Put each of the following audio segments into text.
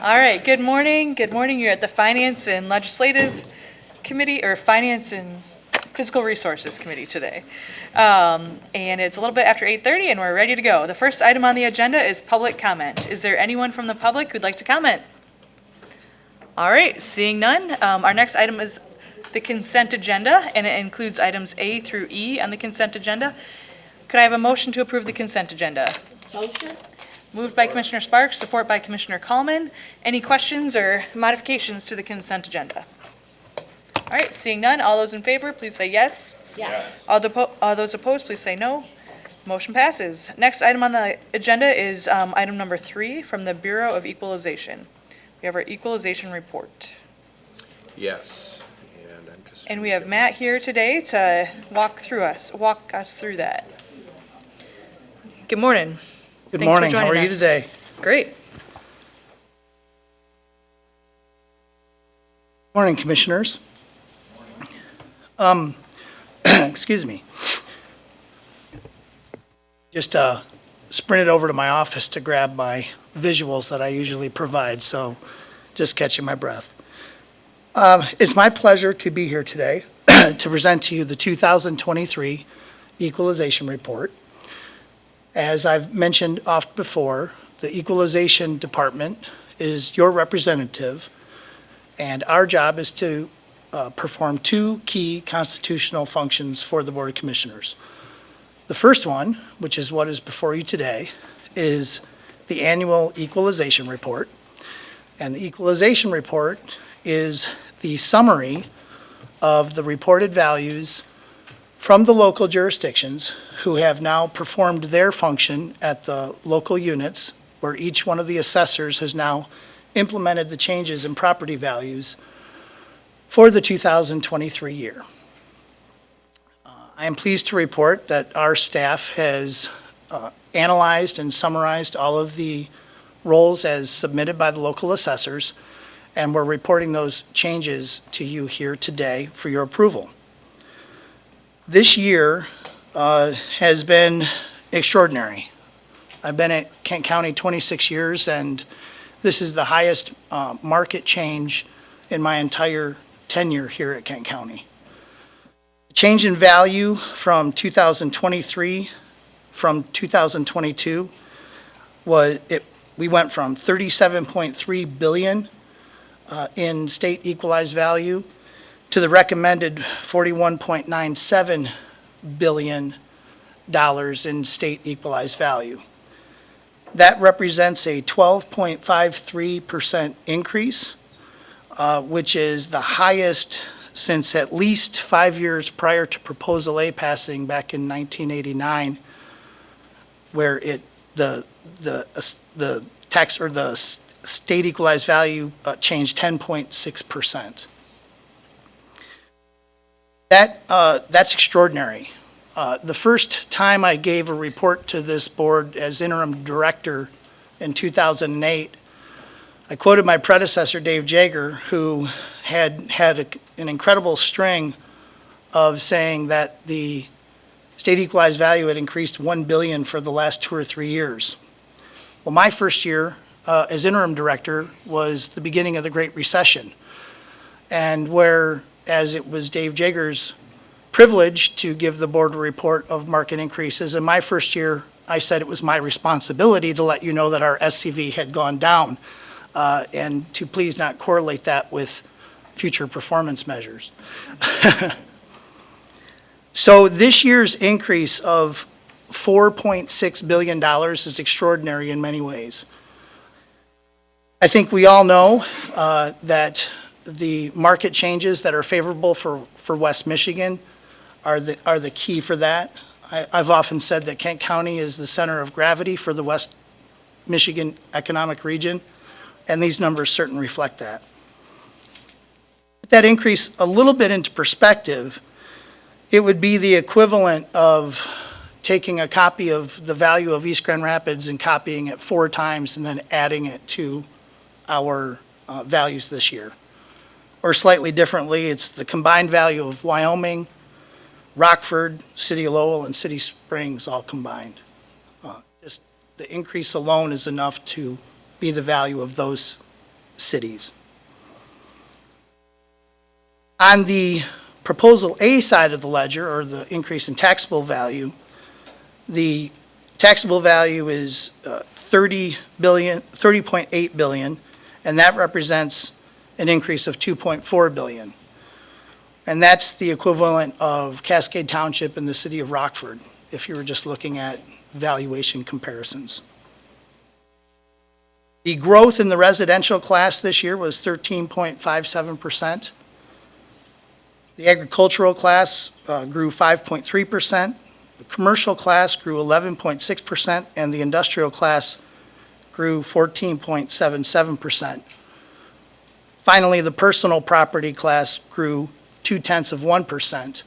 All right, good morning. Good morning. You're at the Finance and Legislative Committee, or Finance and Physical Resources Committee today. And it's a little bit after 8:30 and we're ready to go. The first item on the agenda is public comment. Is there anyone from the public who'd like to comment? All right, seeing none. Our next item is the consent agenda, and it includes items A through E on the consent agenda. Could I have a motion to approve the consent agenda? Motion? Moved by Commissioner Sparks, support by Commissioner Kallman. Any questions or modifications to the consent agenda? All right, seeing none, all those in favor, please say yes. Yes. All those opposed, please say no. Motion passes. Next item on the agenda is item number 3 from the Bureau of Equalization. We have our equalization report. Yes, and I'm just. And we have Matt here today to walk us through that. Good morning. Good Thanks for morning. How joining are you us. today? Great. Morning, commissioners. Excuse me. Just sprinted over to my office to grab my visuals that I usually provide, so just catching my breath. It's my pleasure to be here today to present to you the 2023 Equalization Report. As I've mentioned oft before, the Equalization Department is your representative, and our job is to perform 2 key constitutional functions for the Board of Commissioners. The first one, which is what is before you today, is the annual Equalization Report. And the Equalization Report is the summary of the reported values from the local jurisdictions who have now performed their function at the local units, where each one of the assessors has now implemented the changes in property values for the 2023 year. I am pleased to report that our staff has analyzed and summarized all of the rolls as submitted by the local assessors, and we're reporting those changes to you here today for your approval. This year has been extraordinary. I've been at Kent County 26 years, and this is the highest market change in my entire tenure here at Kent County. The change in value from 2023 from 2022 we went from 37.3 billion in state equalized value to the recommended $41.97 billion in state equalized value. That represents a 12.53% increase, which is the highest since at least 5 years prior to Proposal A passing back in 1989, where the tax or the state equalized value changed 10.6%. That's extraordinary. The first time I gave a report to this board as interim director in 2008, I quoted my predecessor, Dave Jager, who had an incredible string of saying that the state equalized value had increased $1 billion for the last 2 or 3 years. Well, my first year as interim director was the beginning of the Great Recession, and whereas it was Dave Jager's privilege to give the board a report of market increases, in my first year, I said it was my responsibility to let you know that our SCV had gone down, and to please not correlate that with future performance measures. So this year's increase of $4.6 billion is extraordinary in many ways. I think we all know that the market changes that are favorable for West Michigan are the key for that. I've often said that Kent County is the center of gravity for the West Michigan economic region, and these numbers certainly reflect that. Put that increase a little bit into perspective, it would be the equivalent of taking a copy of the value of East Grand Rapids and copying it 4 times and then adding it to our values this year. Or slightly differently, it's the combined value of Wyoming, Rockford, City of Lowell, and City Springs all combined. Just the increase alone is enough to be the value of those cities. On the Proposal A side of the ledger, or the increase in taxable value, the taxable value is $30.8 billion, and that represents an increase of $2.4 billion. And that's the equivalent of Cascade Township and the city of Rockford, if you were just looking at valuation comparisons. The growth in the residential class this year was 13.57%. The agricultural class grew 5.3%. The commercial class grew 11.6%, and the industrial class grew 14.77%. Finally, the personal property class grew 0.2%.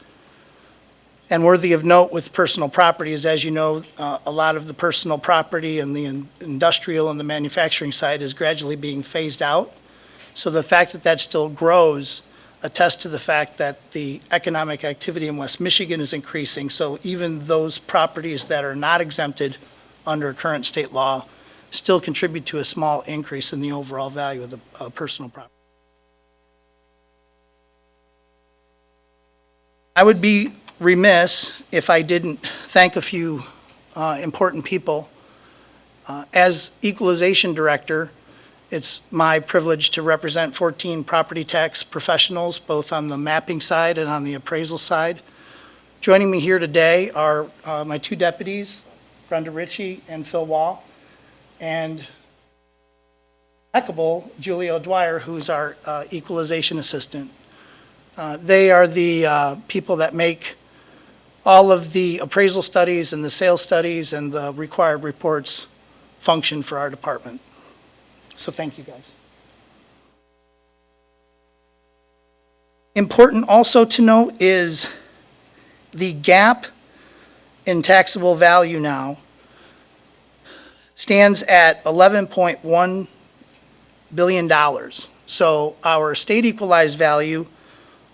And worthy of note with personal property is, as you know, a lot of the personal property and the industrial and the manufacturing side is gradually being phased out. So the fact that that still grows attests to the fact that the economic activity in West Michigan is increasing. So even those properties that are not exempted under current state law still contribute to a small increase in the overall value of the personal property. I would be remiss if I didn't thank a few important people. As Equalization Director, it's my privilege to represent 14 property tax professionals, both on the mapping side and on the appraisal side. Joining me here today are my two deputies, Brenda Ritchie and Phil Wall, and impeccable Julie O'Dwyer, who's our equalization assistant. They are the people that make all of the appraisal studies and the sales studies and the required reports function for our department. So thank you, guys. Important also to note is the gap in taxable value now stands at $11.1 billion. So our state equalized value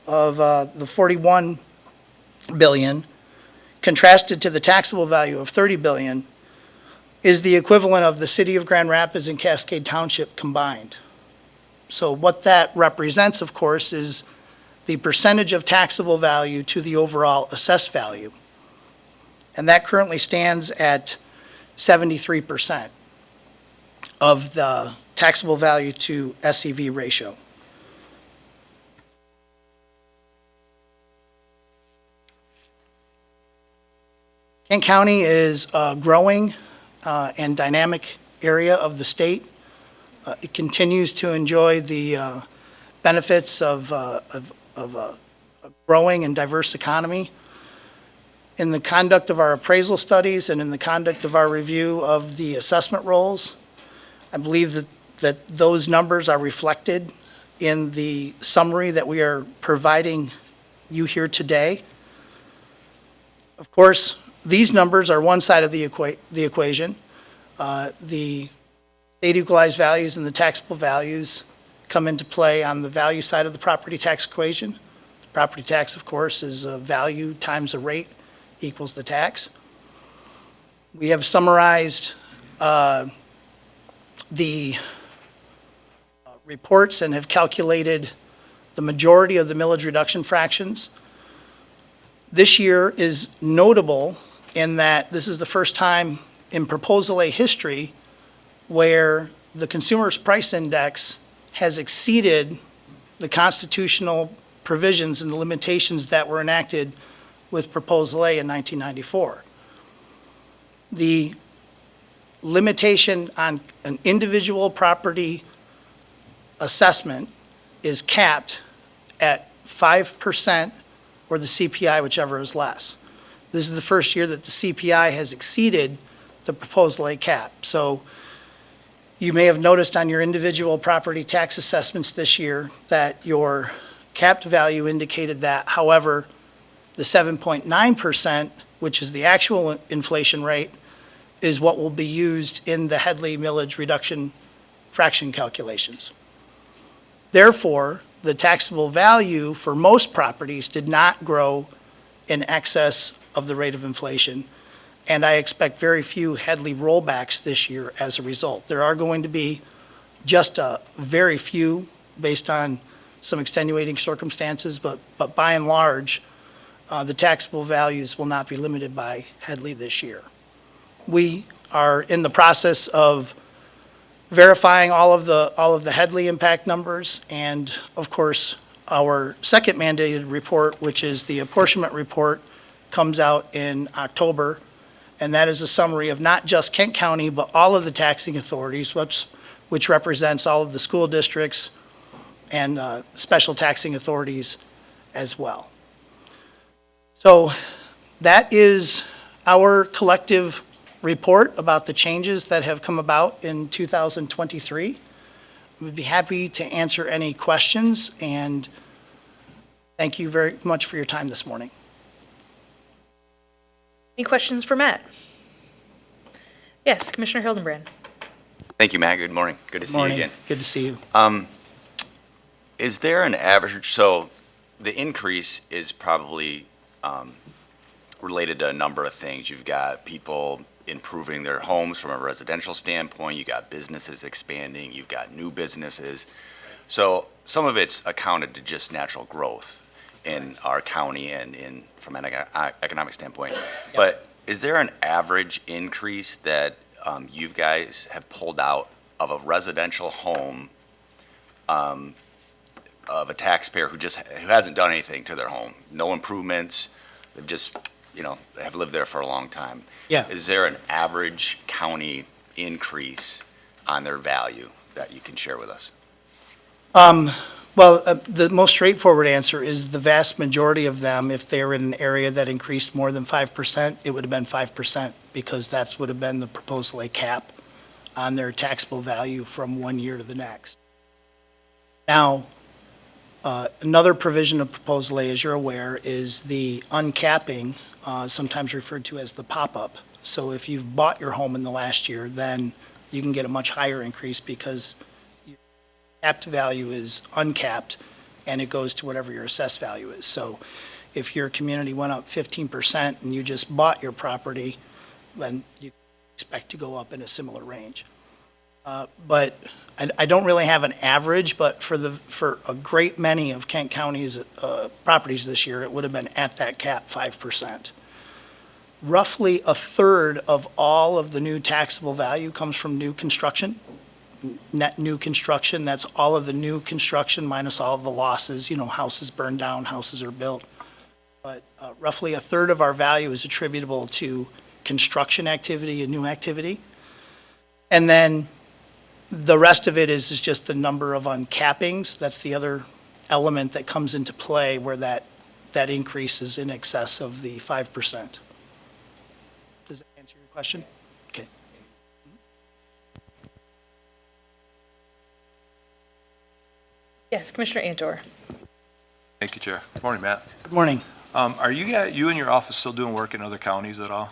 of the 41 billion contrasted to the taxable value of 30 billion is the equivalent of the city of Grand Rapids and Cascade Township combined. So what that represents, of course, is the percentage of taxable value to the overall assessed value. And that currently stands at 73% of the taxable value to SEV ratio. Kent County is growing and dynamic area of the state. It continues to enjoy the benefits of a growing and diverse economy. In the conduct of our appraisal studies and in the conduct of our review of the assessment rolls, I believe that those numbers are reflected in the summary that we are providing you here today. Of course, these numbers are one side of the equation. The state equalized values and the taxable values come into play on the value side of the property tax equation. The property tax, of course, is a value times a rate equals the tax. We have summarized the reports and have calculated the majority of the millage reduction fractions. This year is notable in that this is the first time in Proposal A history where the Consumer's Price Index has exceeded the constitutional provisions and the limitations that were enacted with Proposal A in 1994. The limitation on an individual property assessment is capped at 5% or the CPI, whichever is less. This is the first year that the CPI has exceeded the Proposal A cap. So you may have noticed on your individual property tax assessments this year that your capped value indicated that. However, the 7.9%, which is the actual inflation rate, is what will be used in the Headley millage reduction fraction calculations. Therefore, the taxable value for most properties did not grow in excess of the rate of inflation, and I expect very few Headley rollbacks this year as a result. There are going to be just a very few based on some extenuating circumstances, but by and large, the taxable values will not be limited by Headley this year. We are in the process of verifying all of the Headley impact numbers, and of course, our second mandated report, which is the apportionment report, comes out in October, and that is a summary of not just Kent County, but all of the taxing authorities, which represents all of the school districts and special taxing authorities as well. So that is our collective report about the changes that have come about in 2023. We'd be happy to answer any questions, and thank you very much for your time this morning. Any questions for Matt? Yes, Commissioner Hildenbrand. Thank you, Matt. Good morning. Good to see you Morning. again. Good to see you. Is there an average, so the increase is probably related to a number of things. You've got people improving their homes from a residential standpoint. You've got businesses expanding. You've got new businesses. So some of it's accounted to just natural growth in our county and from an economic standpoint. But is there an average increase that you guys have pulled out of a residential home of a taxpayer who hasn't done anything to their home, no improvements, they've just, have lived there for a long time? Yeah. Is there an average county increase on their value that you can share with us? Well, the most straightforward answer is the vast majority of them, if they're in an area that increased more than 5%, it would have been 5%, because that would have been the proposal A cap on their taxable value from one year to the next. Now, another provision of Proposal A, as you're aware, is the uncapping, sometimes referred to as the pop-up. So if you've bought your home in the last year, then you can get a much higher increase because your capped value is uncapped and it goes to whatever your assessed value is. So if your community went up 15% and you just bought your property, then you expect to go up in a similar range. But I don't really have an average, but for a great many of Kent County's properties this year, it would have been at that cap 5%. Roughly a third of all of the new taxable value comes from new construction, net new construction. That's all of the new construction minus all of the losses, houses burned down, houses are built. But roughly a third of our value is attributable to construction activity and new activity. And then the rest of it is just the number of uncappings. That's the other element that comes into play where that increase is in excess of the 5%. Does that answer your question? Okay. Yes, Commissioner Antor. Thank you, Chair. Good morning, Matt. Good morning. Are you and your office still doing work in other counties at all?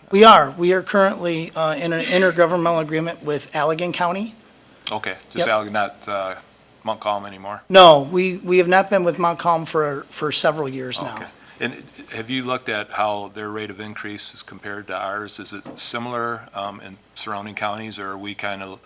We are. We are currently in an intergovernmental agreement with Allegan County. Okay, just Yep. not Montcalm anymore? No, we have not been with Montcalm for several years now. Okay. And have you looked at how their rate of increase is compared to ours? Is it similar in surrounding counties, or are we kind of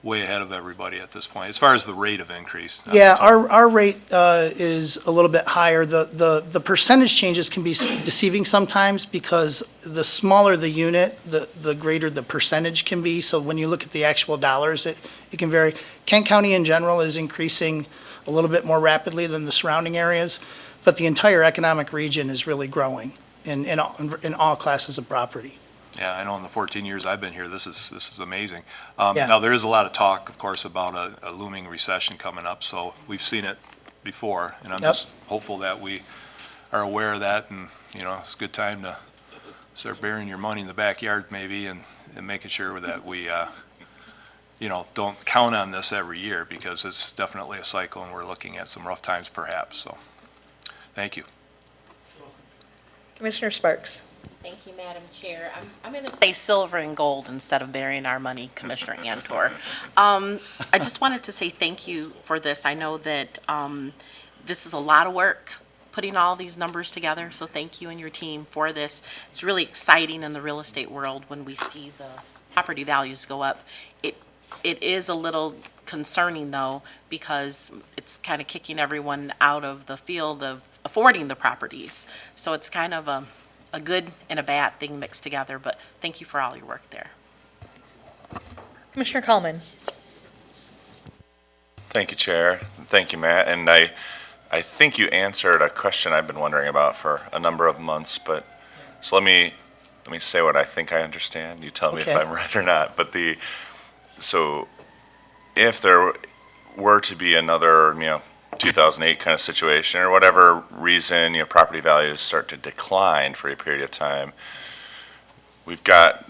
way ahead of everybody at this point, as far as the rate of increase? Yeah, our rate is a little bit higher. The percentage changes can be deceiving sometimes because the smaller the unit, the greater the percentage can be. So when you look at the actual dollars, it can vary. Kent County in general is increasing a little bit more rapidly than the surrounding areas, but the entire economic region is really growing in all classes of property. Yeah, I know in the 14 years I've been here, this is amazing. Yeah. Now, there is a lot of talk, of course, about a looming recession coming up, so we've seen it before, and I'm Yep. just hopeful that we are aware of that, and, it's a good time to start burying your money in the backyard maybe, and making sure that we, don't count on this every year, because it's definitely a cycle, and we're looking at some rough times perhaps, so, thank you. Commissioner Sparks. Thank you, Madam Chair. I'm going to say silver and gold instead of burying our money, Commissioner Antor. I just wanted to say thank you for this. I know that this is a lot of work, putting all these numbers together, so thank you and your team for this. It's really exciting in the real estate world when we see the property values go up. It is a little concerning though, because it's kind of kicking everyone out of the field of affording the properties. So it's kind of a good and a bad thing mixed together, but thank you for all your work there. Commissioner Coleman. Thank you, Chair. Thank you, Matt. And I think you answered a question I've been wondering about for a number of months, but, so let me say what I think I understand. You tell me if Okay. I'm right or not. But so if there were to be another, 2008 kind of situation, or whatever reason, property values start to decline for a period of time, we've got,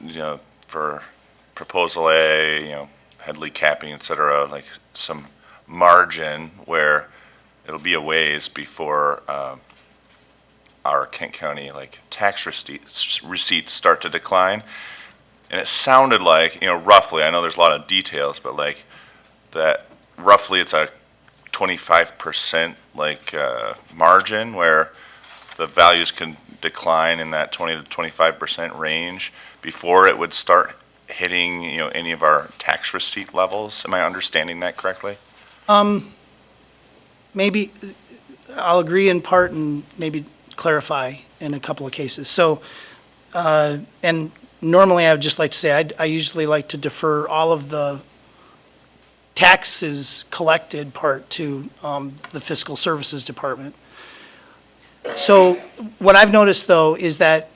for proposal A, Headley capping, et cetera, like some margin where it'll be a ways before our Kent County tax receipts start to decline. And it sounded like, roughly, I know there's a lot of details, but that roughly it's a 25% margin where the values can decline in that 20 to 25% range before it would start hitting, any of our tax receipt levels. Am I understanding that correctly? Maybe, I'll agree in part and maybe clarify in a couple of cases. So, and normally I would just like to say, I usually like to defer all of the taxes collected part to the Fiscal Services Department. So what I've noticed though is that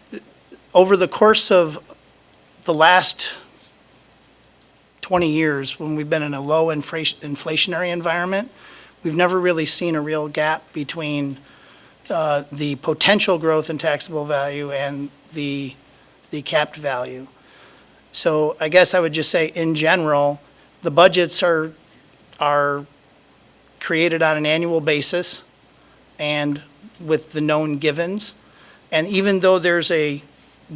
over the course of the last 20 years, when we've been in a low inflationary environment, we've never really seen a real gap between the potential growth in taxable value and the capped value. So I guess I would just say, in general, the budgets are created on an annual basis and with the known givens. And even though there's a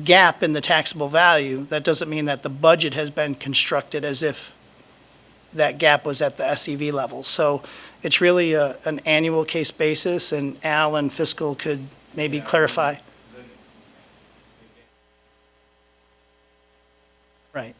gap in the taxable value, that doesn't mean that the budget has been constructed as if that gap was at the SEV level. So it's really an annual case basis, and Al and Fiscal could maybe clarify. Right.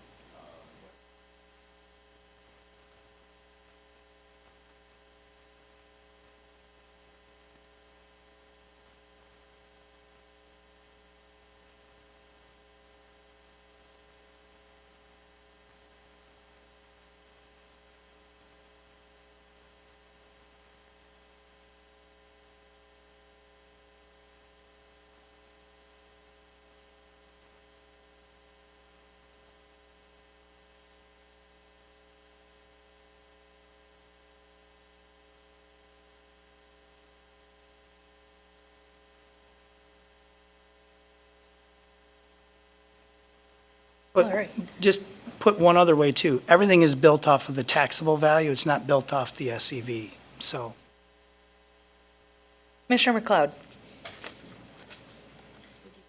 All right. Just put one other way too. Everything is built off of the taxable value. It's not built off the SEV. So Commissioner McLeod.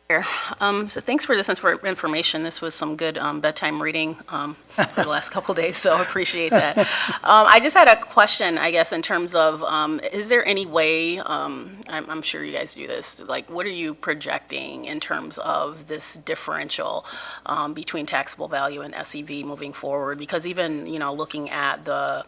So thanks for this information. This was some good bedtime reading for the last couple of days, so I appreciate that. I just had a question, I guess, in terms of, is there any way, I'm sure you guys do this, what are you projecting in terms of this differential between taxable value and SEV moving forward? Because even, looking at the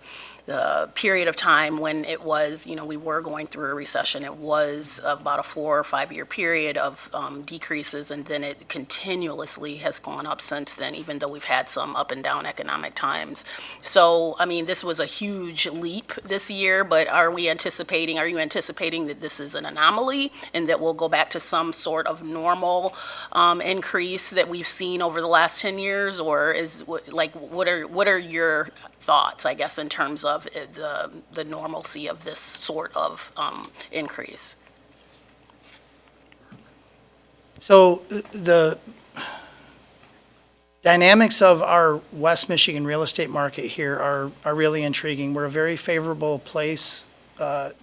period of time when it was, we were going through a recession, it was about a 4 or 5 year period of decreases, and then it continuously has gone up since then, even though we've had some up and down economic times. So, this was a huge leap this year, but are you anticipating that this is an anomaly and that we'll go back to some sort of normal increase that we've seen over the last 10 years? Or what are your thoughts, I guess, in terms of the normalcy of this sort of increase? So the dynamics of our West Michigan real estate market here are really intriguing. We're a very favorable place and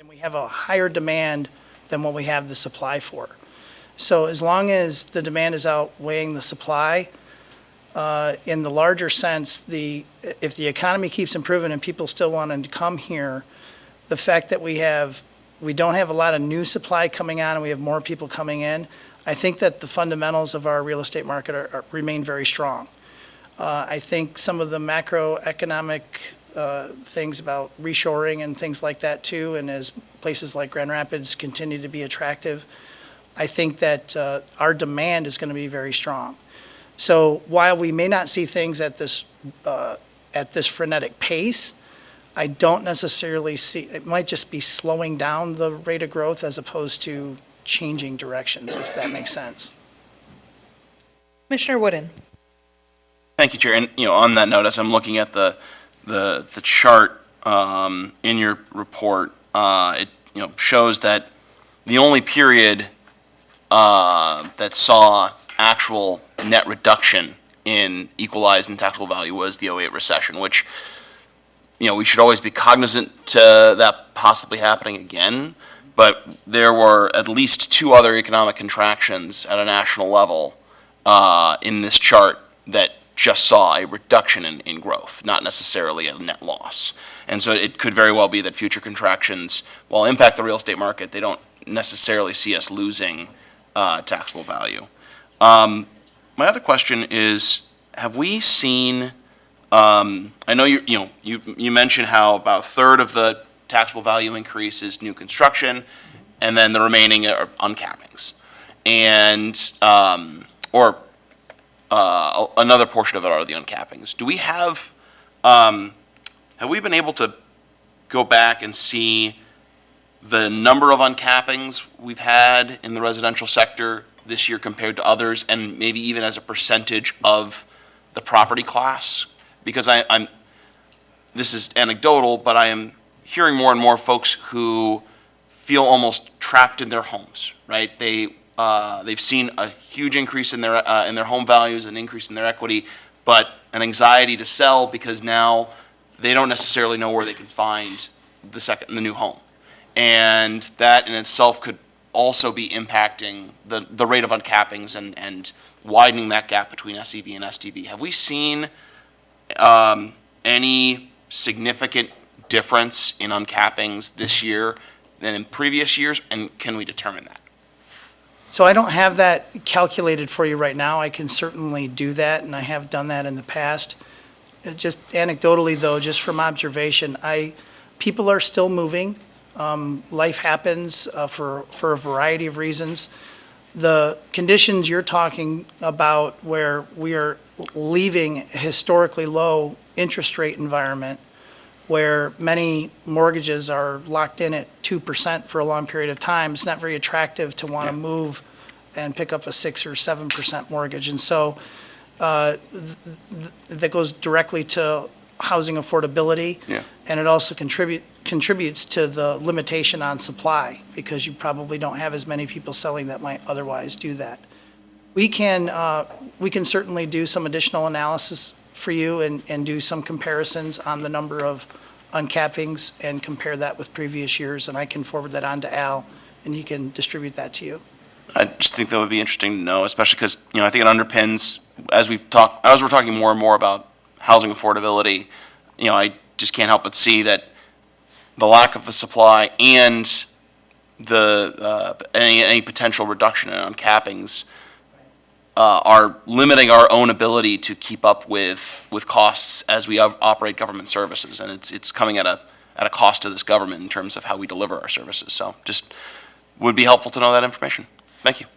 we have a higher demand than what we have the supply for. So as long as the demand is outweighing the supply, in the larger sense, if the economy keeps improving and people still want to come here, the fact that we don't have a lot of new supply coming on and we have more people coming in, I think that the fundamentals of our real estate market remain very strong. I think some of the macroeconomic things about reshoring and things like that too, and as places like Grand Rapids continue to be attractive, I think that our demand is going to be very strong. So while we may not see things at this frenetic pace, I don't necessarily see, it might just be slowing down the rate of growth as opposed to changing directions, if that makes sense. Commissioner Wooden. Thank you, Chair. And, on that note, as I'm looking at the chart in your report, it, shows that the only period that saw actual net reduction in equalized and taxable value was the '08 recession, which, we should always be cognizant to that possibly happening again. But there were at least two other economic contractions at a national level in this chart that just saw a reduction in growth, not necessarily a net loss. And so it could very well be that future contractions, while impact the real estate market, they don't necessarily see us losing taxable value. My other question is, have we seen, I know you mentioned how about a third of the taxable value increase is new construction, and then the remaining are uncappings. And, another portion of it are the uncappings. Do we have we been able to go back and see the number of uncappings we've had in the residential sector this year compared to others, and maybe even as a percentage of the property class? Because this is anecdotal, but I am hearing more and more folks who feel almost trapped in their homes, right? They've seen a huge increase in their home values, an increase in their equity, but an anxiety to sell because now they don't necessarily know where they can find the new home. And that in itself could also be impacting the rate of uncappings and widening that gap between SEV and STV. Have we seen any significant difference in uncappings this year than in previous years, and can we determine that? So I don't have that calculated for you right now. I can certainly do that, and I have done that in the past. Just anecdotally, though, just from observation, people are still moving. Life happens for a variety of reasons. The conditions you're talking about where we are leaving a historically low interest rate environment where many mortgages are locked in at 2% for a long period of time, it's not very attractive to want to move and pick up a 6 or 7% mortgage. And so that goes directly to housing affordability. Yeah. And it also contributes to the limitation on supply because you probably don't have as many people selling that might otherwise do that. We can certainly do some additional analysis for you and do some comparisons on the number of uncappings and compare that with previous years, and I can forward that on to Al, and he can distribute that to you. I just think that would be interesting to know, especially because, I think it underpins, as we're talking more and more about housing affordability, I just can't help but see that the lack of the supply and any potential reduction in uncappings are limiting our own ability to keep up with costs as we operate government services, and it's coming at a cost to this government in terms of how we deliver our services. So just would be helpful to know that information. Thank you.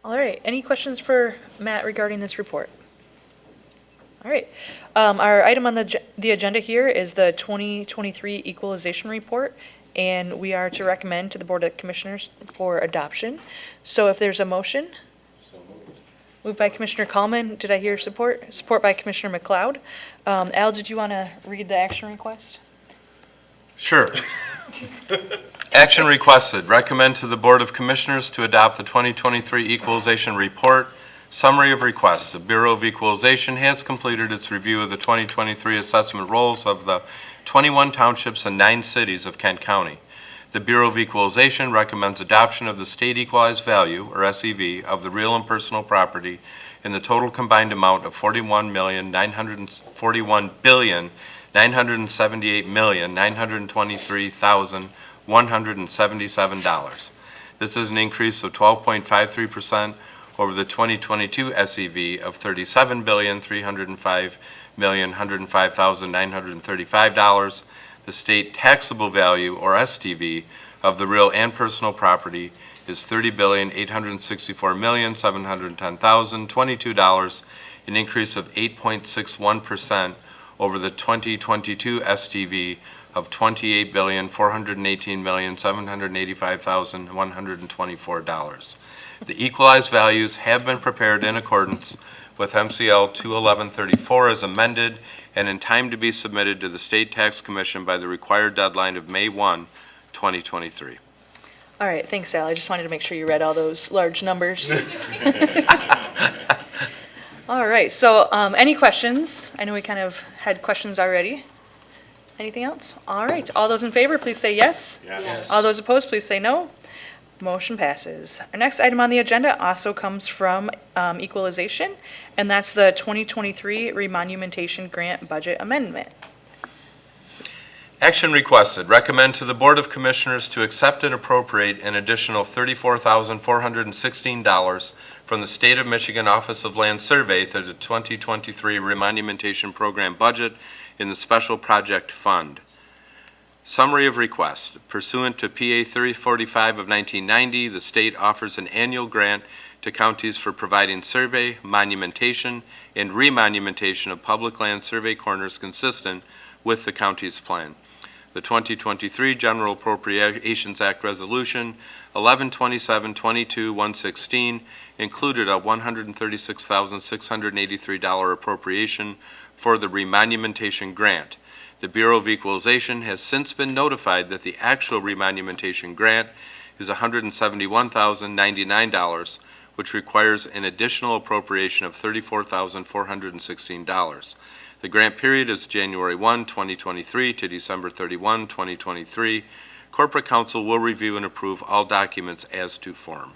All right, any questions for Matt regarding this report? All right, our item on the agenda here is the 2023 Equalization Report, and we are to recommend to the Board of Commissioners for adoption. So if there's a motion? Moved by Commissioner Kallman. Did I hear support? Support by Commissioner McLeod. Al, did you want to read the action request? Sure. Action requested. Recommend to the Board of Commissioners to adopt the 2023 Equalization Report. Summary of requests. The Bureau of Equalization has completed its review of the 2023 assessment rolls of the 21 townships and 9 cities of Kent County. The Bureau of Equalization recommends adoption of the state equalized value, or SEV, of the real and personal property in the total combined amount of $41,978,923,177. This is an increase of 12.53% over the 2022 SEV of $37,305,105,935. The state taxable value, or STV, of the real and personal property is $30,864,710,022, an increase of 8.61% over the 2022 STV of $28,418,785,124. The equalized values have been prepared in accordance with MCL 21134 as amended and in time to be submitted to the State Tax Commission by the required deadline of May 1, 2023. All right, thanks, Sal. I just wanted to make sure you read all those large numbers. All right, so any questions? I know we kind of had questions already. Anything else? All right, all those in favor, please say yes. Yes. All those opposed, please say no. Motion passes. Our next item on the agenda also comes from equalization, and that's the 2023 Remonumentation Grant Budget Amendment. Action requested. Recommend to the Board of Commissioners to accept and appropriate an additional $34,416 from the State of Michigan Office of Land Survey through the 2023 Remonumentation Program budget in the Special Project Fund. Summary of request. Pursuant to PA 345 of 1990, the state offers an annual grant to counties for providing survey, monumentation, and remonumentation of public land survey corners consistent with the county's plan. The 2023 General Appropriations Act Resolution 1127-22-116 included a $136,683 appropriation for the remonumentation grant. The Bureau of Equalization has since been notified that the actual remonumentation grant is $171,099, which requires an additional appropriation of $34,416. The grant period is January 1, 2023 to December 31, 2023. Corporate Counsel will review and approve all documents as to form.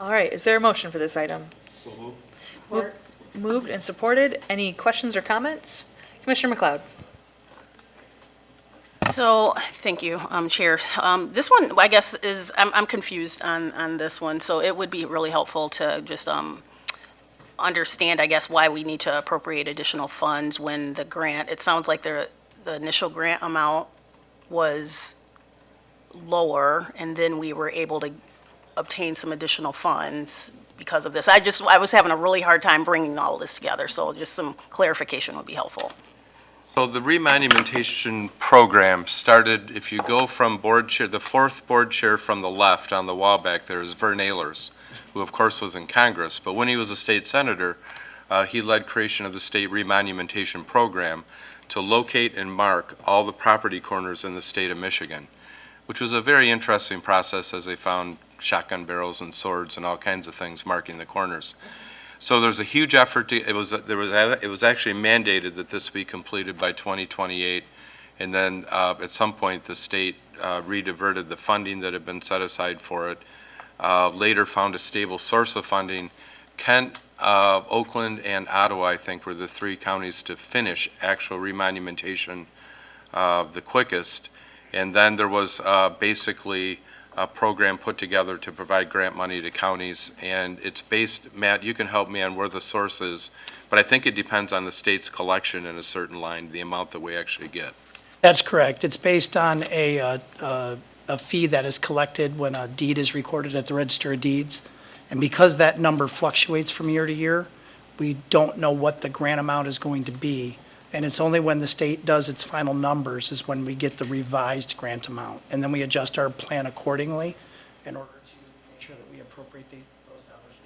All right, is there a motion for this item? Moved and supported. Any questions or comments? Commissioner McLeod. So, thank you, Chair. This one, I guess, is, I'm confused on this one, so it would be really helpful to just understand, I guess, why we need to appropriate additional funds when the grant, it sounds like the initial grant amount was lower, and then we were able to obtain some additional funds because of this. I was having a really hard time bringing all this together, so just some clarification would be helpful. So the remonumentation program started, if you go from board chair, the fourth board chair from the left on the wall back there is Vern Ehlers, who of course was in Congress, but when he was a state senator, he led creation of the state remonumentation program to locate and mark all the property corners in the state of Michigan, which was a very interesting process as they found shotgun barrels and swords and all kinds of things marking the corners. So there's a huge effort it was actually mandated that this be completed by 2028, and then at some point the state rediverted the funding that had been set aside for it. Later found a stable source of funding. Kent, Oakland, and Ottawa, I think, were the three counties to finish actual remonumentation the quickest. And then there was basically a program put together to provide grant money to counties, and it's based, Matt, you can help me on where the source is, but I think it depends on the state's collection in a certain line, the amount that we actually get. That's correct. It's based on a fee that is collected when a deed is recorded at the Register of Deeds. And because that number fluctuates from year to year, we don't know what the grant amount is going to be. And it's only when the state does its final numbers is when we get the revised grant amount. And then we adjust our plan accordingly in order to make sure that we appropriate those dollars.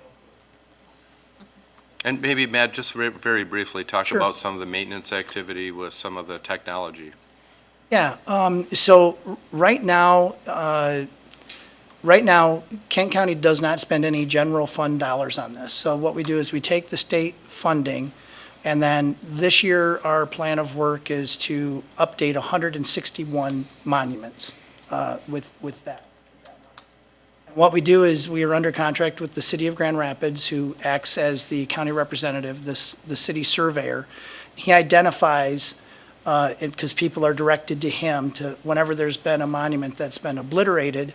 And maybe, Matt, just very briefly talk Sure. about some of the maintenance activity with some of the technology. Yeah, so right now, Kent County does not spend any general fund dollars on this. So what we do is we take the state funding, and then this year, our plan of work is to update 161 monuments with that. What we do is we are under contract with the city of Grand Rapids, who acts as the county representative, the city surveyor. He identifies, because people are directed to him, to whenever there's been a monument that's been obliterated,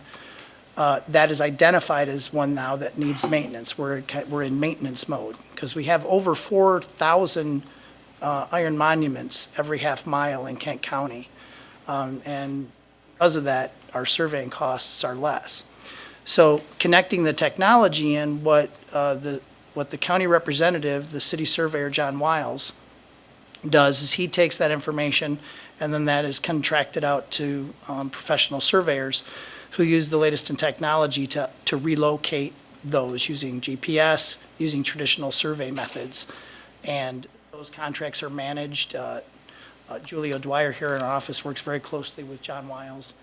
that is identified as one now that needs maintenance. We're in maintenance mode because we have over 4,000 iron monuments every half mile in Kent County. And because of that, our surveying costs are less. So connecting the technology in, what the county representative, the city surveyor, John Wiles, does is he takes that information and then that is contracted out to professional surveyors who use the latest in technology to relocate those using GPS, using traditional survey methods. And those contracts are managed. Julie O'Dwyer here in our office works very closely with John Wiles.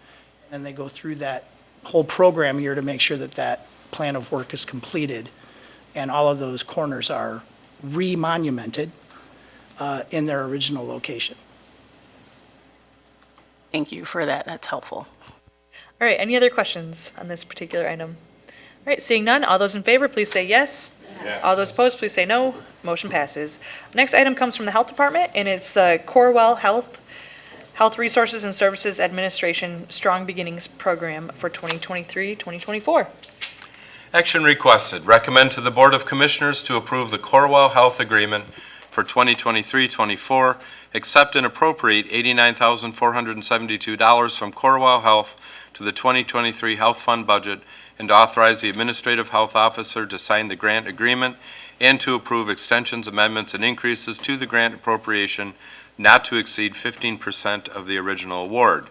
And they go through that whole program year to make sure that that plan of work is completed and all of those corners are re-monumented in their original location. Thank you for that. That's helpful. All right, any other questions on this particular item? All right, seeing none, all those in favor, please say yes. All those opposed, please say no. Motion passes. Next item comes from the Health Department, and it's the Corewell Health Resources and Services Administration Strong Beginnings Program for 2023-2024. Action requested. Recommend to the Board of Commissioners to approve the Corewell Health Agreement for 2023-24, accept and appropriate $89,472 from Corewell Health to the 2023 Health Fund budget, and authorize the Administrative Health Officer to sign the grant agreement and to approve extensions, amendments, and increases to the grant appropriation not to exceed 15% of the original award.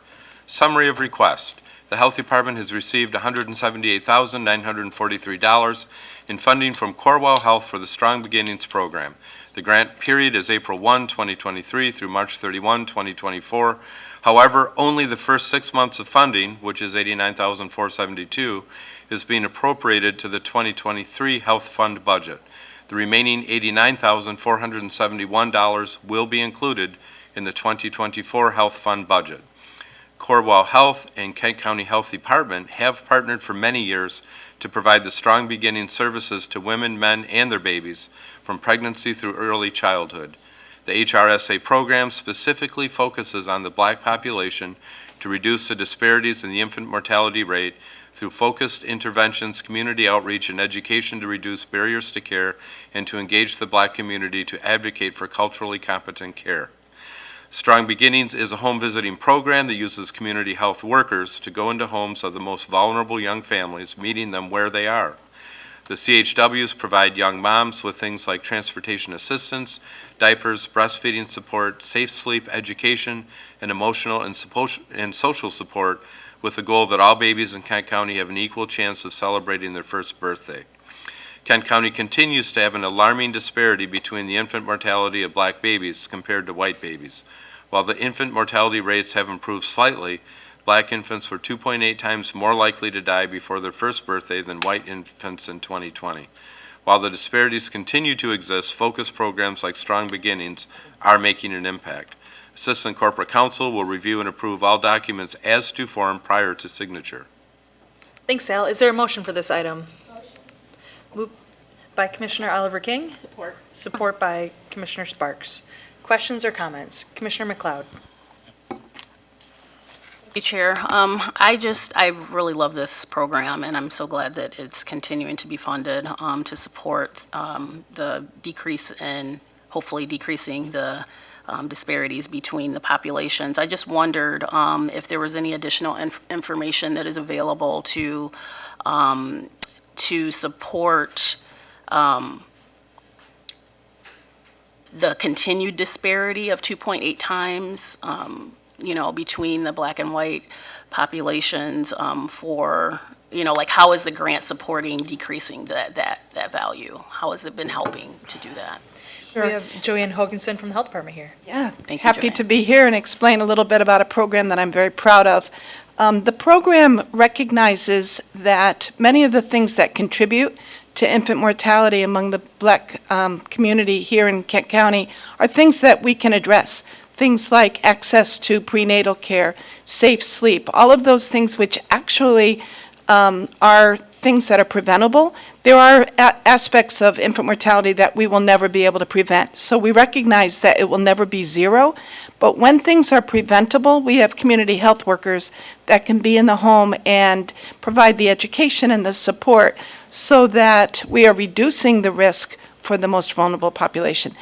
Summary of request. The Health Department has received $178,943 in funding from Corewell Health for the Strong Beginnings Program. The grant period is April 1, 2023 through March 31, 2024. However, only the first 6 months of funding, which is $89,472, is being appropriated to the 2023 Health Fund budget. The remaining $89,471 will be included in the 2024 Health Fund budget. Corewell Health and Kent County Health Department have partnered for many years to provide the Strong Beginning services to women, men, and their babies from pregnancy through early childhood. The HRSA program specifically focuses on the Black population to reduce the disparities in the infant mortality rate through focused interventions, community outreach, and education to reduce barriers to care and to engage the Black community to advocate for culturally competent care. Strong Beginnings is a home visiting program that uses community health workers to go into homes of the most vulnerable young families, meeting them where they are. The CHWs provide young moms with things like transportation assistance, diapers, breastfeeding support, safe sleep, education, and emotional and social support, with the goal that all babies in Kent County have an equal chance of celebrating their first birthday. Kent County continues to have an alarming disparity between the infant mortality of Black babies compared to white babies. While the infant mortality rates have improved slightly, Black infants were 2.8 times more likely to die before their first birthday than white infants in 2020. While the disparities continue to exist, focused programs like Strong Beginnings are making an impact. Assistant Corporate Counsel will review and approve all documents as to form prior to signature. Thanks, Al. Is there a motion for this item? Moved by Commissioner Oliver King. Support. Support by Commissioner Sparks. Questions or comments? Commissioner McLeod. Thank you, Chair. I really love this program, and I'm so glad that it's continuing to be funded to support the decrease in, hopefully decreasing the disparities between the populations. I just wondered if there was any additional information that is available to support the continued disparity of 2.8 times, between the Black and white populations like how is the grant supporting decreasing that value? How has it been helping to do that? We have Joanne Hoganson from the Health Department here. Yeah, Thank you, happy Joanne. to be here and explain a little bit about a program that I'm very proud of. The program recognizes that many of the things that contribute to infant mortality among the Black community here in Kent County are things that we can address. Things like access to prenatal care, safe sleep, all of those things which actually are things that are preventable. There are aspects of infant mortality that we will never be able to prevent. So we recognize that it will never be zero, but when things are preventable, we have community health workers that can be in the home and provide the education and the support so that we are reducing the risk for the most vulnerable population.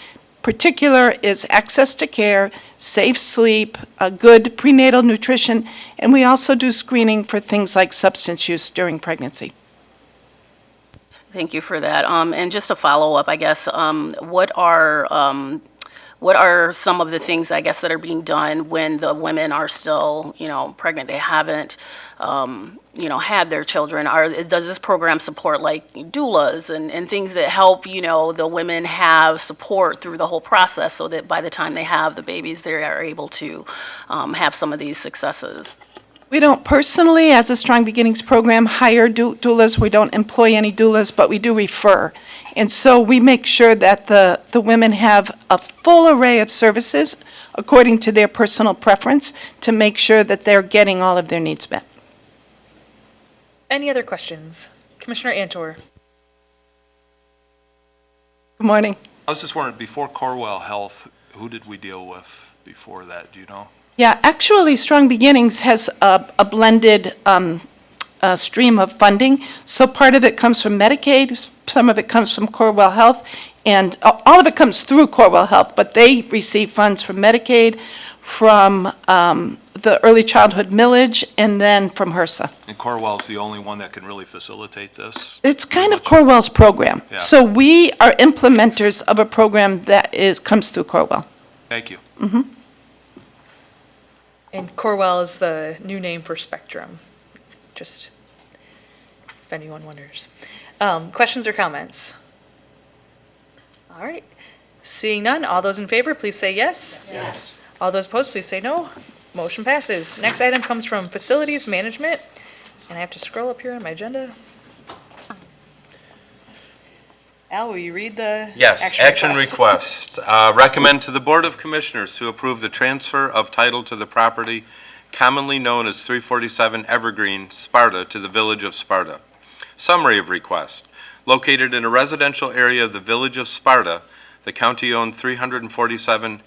Particular is access to care, safe sleep, a good prenatal nutrition, and we also do screening for things like substance use during pregnancy. Thank you for that. And just a follow-up, I guess, what are some of the things, I guess, that are being done when the women are still, pregnant? They haven't, had their children. Does this program support like doulas and things that help, the women have support through the whole process so that by the time they have the babies, they are able to have some of these successes? We don't personally, as a Strong Beginnings program, hire doulas. We don't employ any doulas, but we do refer. And so we make sure that the women have a full array of services according to their personal preference to make sure that they're getting all of their needs met. Any other questions? Commissioner Antor. Good morning. I was just wondering, before Corewell Health, who did we deal with before that, do you know? Yeah, actually, Strong Beginnings has a blended stream of funding. So part of it comes from Medicaid, some of it comes from Corewell Health, and all of it comes through Corewell Health, but they receive funds from Medicaid, from the Early Childhood Millage, and then from HRSA. And Corewell's the only one that can really facilitate this? It's kind of Corewell's program. Yeah. So we are implementers of a program that comes through Corewell. Thank you. And Corewell is the new name for Spectrum, just if anyone wonders. Questions or comments? All right. Seeing none, all those in favor, please say yes. Yes. All those opposed, please say no. Motion passes. Next item comes from Facilities Management, and I have to scroll up here on my agenda. Al, will you read the Yes, action request. Recommend to the Board of Commissioners to approve the transfer of title to the property commonly known as 347 Evergreen, Sparta, to the Village of Sparta. Summary of request. Located in a residential area of the Village of Sparta, the county-owned 347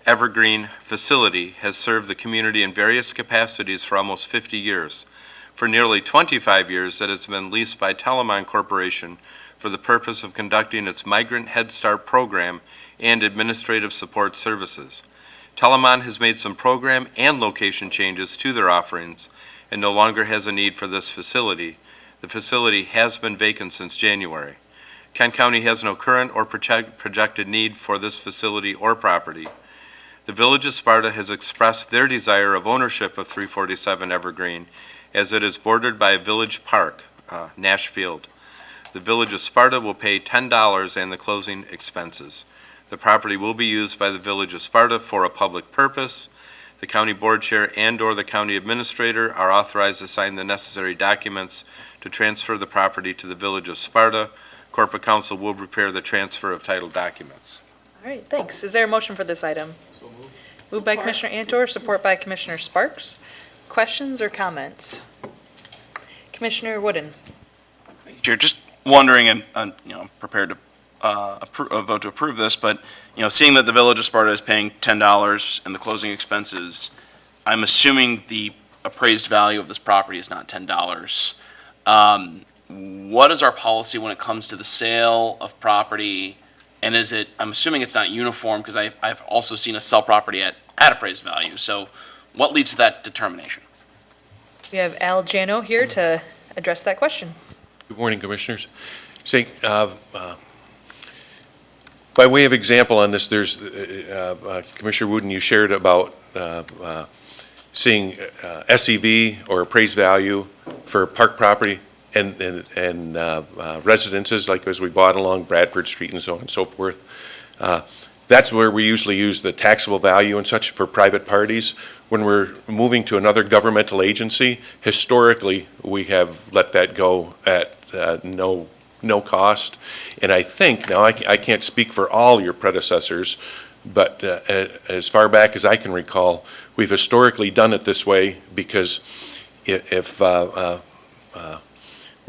Evergreen facility has served the community in various capacities for almost 50 years. For nearly 25 years, it has been leased by Telamon Corporation for the purpose of conducting its Migrant Head Start program and administrative support services. Telamon has made some program and location changes to their offerings and no longer has a need for this facility. The facility has been vacant since January. Kent County has no current or projected need for this facility or property. The Village of Sparta has expressed their desire of ownership of 347 Evergreen as it is bordered by a village park, Nash Field. The Village of Sparta will pay $10 and the closing expenses. The property will be used by the Village of Sparta for a public purpose. The county board chair and/or the county administrator are authorized to sign the necessary documents to transfer the property to the Village of Sparta. Corporate counsel will prepare the transfer of title documents. All right, thanks. Is there a motion for this item? So moved. Moved by Commissioner Antor, support by Commissioner Sparks. Questions or comments? Commissioner Wooden. Chair, just wondering, and prepared to vote to approve this, but seeing that the Village of Sparta is paying $10 and the closing expenses, I'm assuming the appraised value of this property is not $10. What is our policy when it comes to the sale of property? And I'm assuming it's not uniform because I've also seen us sell property at appraised value. So what leads to that determination? We have Al Jano here to address that question. Good morning, Commissioners. By way of example on this, there's, Commissioner Wooden, you shared about seeing SEV or appraised value for park property and residences, like as we bought along Bradford Street and so on and so forth. That's where we usually use the taxable value and such for private parties. When we're moving to another governmental agency, historically, we have let that go at no cost. And I think, now I can't speak for all your predecessors, but as far back as I can recall, we've historically done it this way because if